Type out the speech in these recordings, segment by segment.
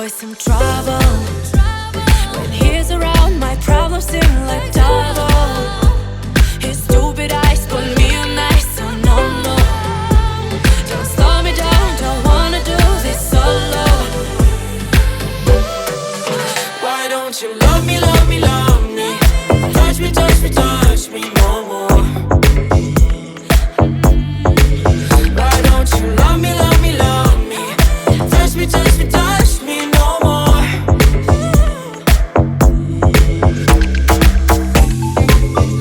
boy some trouble. When he's around, my problems seem like double. His stupid eyes put me on ice, so no, no. Don't slow me down, don't wanna do this solo. Why don't you love me, love me, love me? Touch me, touch me, touch me no more. Why don't you love me, love me, love me? Touch me, touch me, touch me no more.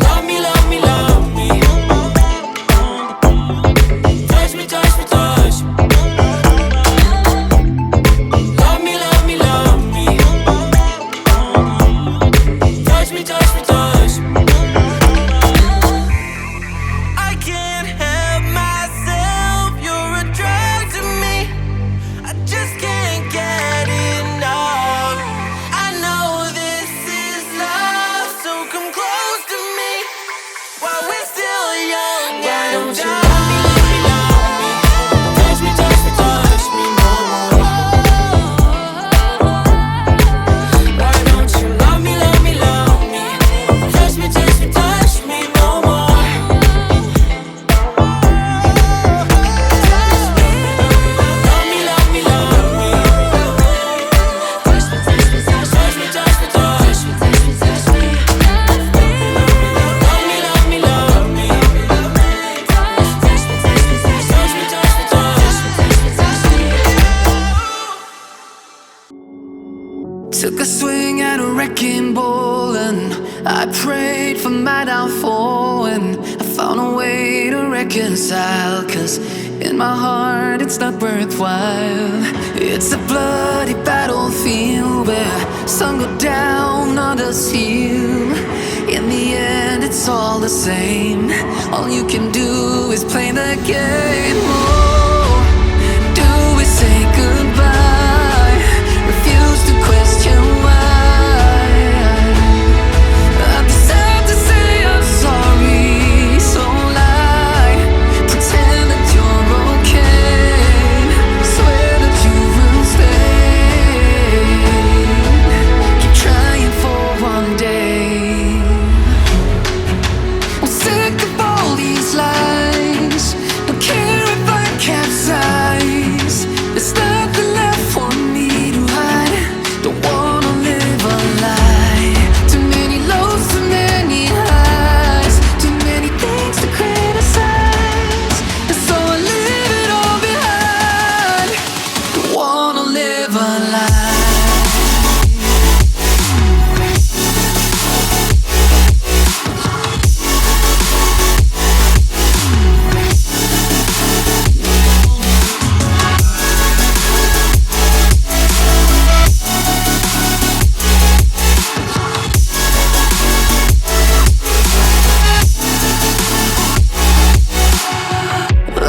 Love me, love me, love me. Touch me, touch me, touch me. Love me, love me, love me. Touch me, touch me, touch me. I can't help myself, you're a drug to me. I just can't get enough. I know this is love, so come close to me while we're still young. Why don't you love me, love me, love me? Touch me, touch me, touch me no more. Why don't you love me, love me, love me? Touch me, touch me, touch me no more. Love me, love me, love me. Touch me, touch me, touch me, touch me, touch me, touch me, touch me. Love me, love me, love me. Touch me, touch me, touch me, touch me, touch me, touch me. Took a swing at a wrecking ball and I prayed for my downfall, and I found a way to reconcile, 'cause in my heart it's not worthwhile. It's a bloody battlefield where some go down, others heal. In the end it's all the same. All you can do is play the game. Oh, do we say goodbye? Refuse to question why. I'm sad to say I'm sorry, so lie. Pretend that you're okay. Swear that you will stay. Keep trying for one day. I'm sick of all these lies. Don't care if I capsize. There's nothing left for me to hide. Don't wanna live a lie. Too many lows, too many highs. Too many things to criticize. And so I leave it all behind. Don't wanna live a lie.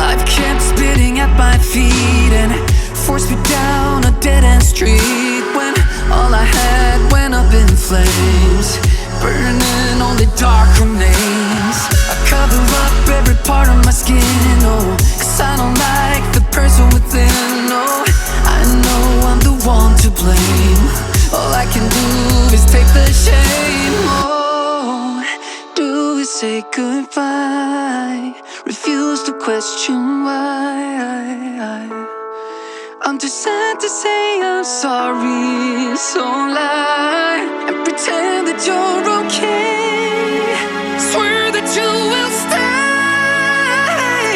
Life kept spitting at my feet and forced me down a dead-end street, when all I had went up in flames, burning only dark remains. I cover up every part of my skin, oh, 'cause I don't like the person within. Oh, I know I'm the one to blame. All I can do is take the shame. Oh, do we say goodbye? Refuse to question why. I'm too sad to say I'm sorry, so lie and pretend that you're okay. Swear that you will stay.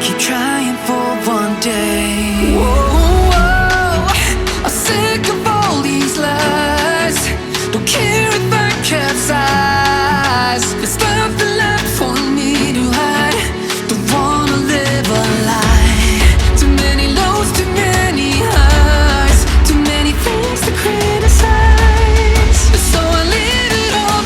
Keep trying for one day. Whoa, I'm sick of all these lies. Don't care if I capsize. There's nothing left for me to hide. Don't wanna live a lie. Too many lows, too many highs. Too many things to criticize. So I leave it all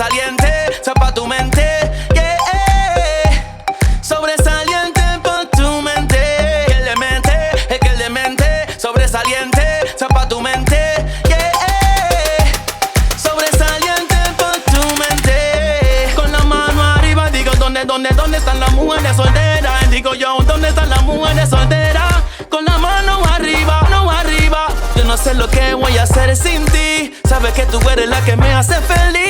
sobresaliente, sea pa' tu mente, yeah. Sobresaliente pa' tu mente, que el demente, es que el demente, sobresaliente, sea pa' tu mente, yeah. Sobresaliente pa' tu mente. Con la mano arriba digo, ¿dónde están las mujeres solteras? Digo yo, ¿dónde están las mujeres solteras? Con la mano arriba, no arriba. Yo no sé lo que voy a hacer sin ti. Sabes que tú eres la que me hace feliz.